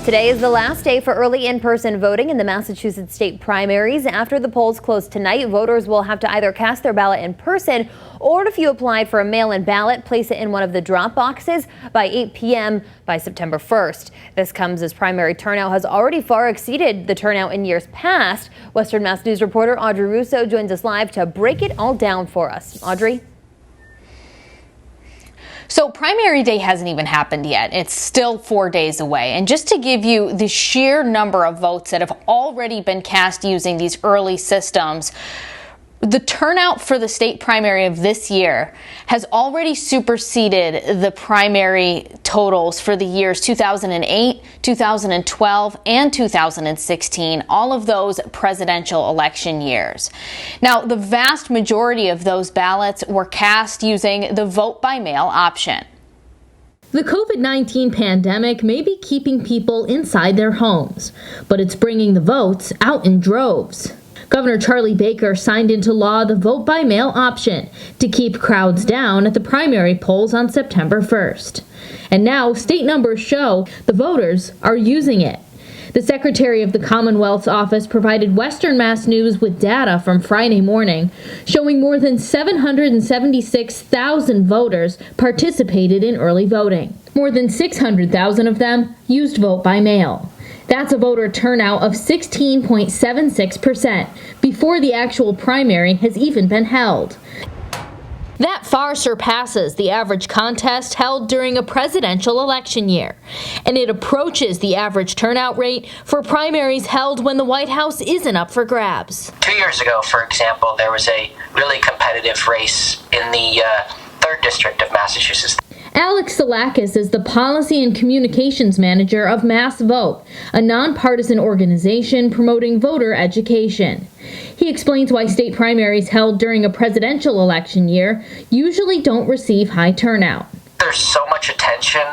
Today is the last day for early in-person voting in the Massachusetts state primaries. After the polls close tonight, voters will have to either cast their ballot in person or, if you applied for a mail-in ballot, place it in one of the drop boxes by 8 p.m. by September 1st. This comes as primary turnout has already far exceeded the turnout in years past. Western Mass News reporter Audrey Russo joins us live to break it all down for us. Audrey? So primary day hasn't even happened yet. It's still 4 days away. And just to give you the sheer number of votes that have already been cast using these early systems, the turnout for the state primary of this year has already superseded the primary totals for the years 2008, 2012, and 2016, all of those presidential election years. Now, the vast majority of those ballots were cast using the vote by mail option. The COVID-19 pandemic may be keeping people inside their homes, but it's bringing the votes out in droves. Governor Charlie Baker signed into law the vote-by-mail option to keep crowds down at the primary polls on September 1st. And now state numbers show the voters are using it. The Secretary of the Commonwealth's office provided Western Mass News with data from Friday morning showing more than 776,000 voters participated in early voting. More than 600,000 of them used vote by mail. That's a voter turnout of 16.76% before the actual primary has even been held. That far surpasses the average contest held during a presidential election year, and it approaches the average turnout rate for primaries held when the White House isn't up for grabs. 2 years ago, for example, there was a really competitive race in the 3rd District of Massachusetts. Alex Salakis is the Policy and Communications Manager of Mass Vote, a nonpartisan organization promoting voter education. He explains why state primaries held during a presidential election year usually don't receive high turnout. There's so much attention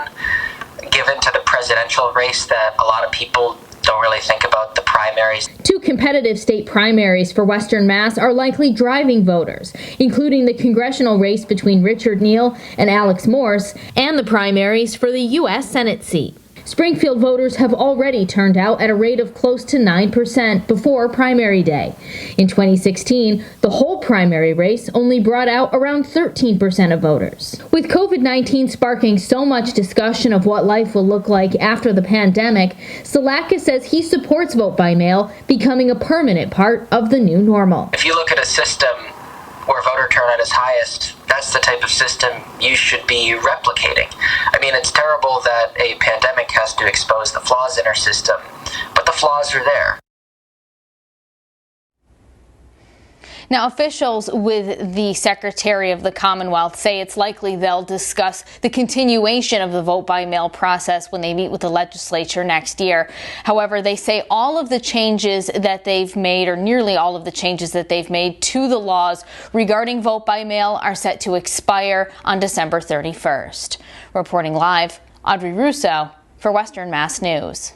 given to the presidential race that a lot of people don't really think about the primaries. Two competitive state primaries for Western Mass are likely driving voters, including the congressional race between Richard Neal and Alex Morse, and the primaries for the U.S. Senate seat. Springfield voters have already turned out at a rate of close to 9% before primary day. In 2016, the whole primary race only brought out around 13% of voters. With COVID-19 sparking so much discussion of what life will look like after the pandemic, Salakis says he supports vote by mail becoming a permanent part of the new normal. If you look at a system where voter turnout is highest, that's the type of system you should be replicating. I mean, it's terrible that a pandemic has to expose the flaws in our system, but the flaws are there. Now, officials with the Secretary of the Commonwealth say it's likely they'll discuss the continuation of the vote-by-mail process when they meet with the legislature next year. However, they say all of the changes that they've made, or nearly all of the changes that they've made to the laws regarding vote-by-mail, are set to expire on December 31st. Reporting live, Audrey Russo for Western Mass News.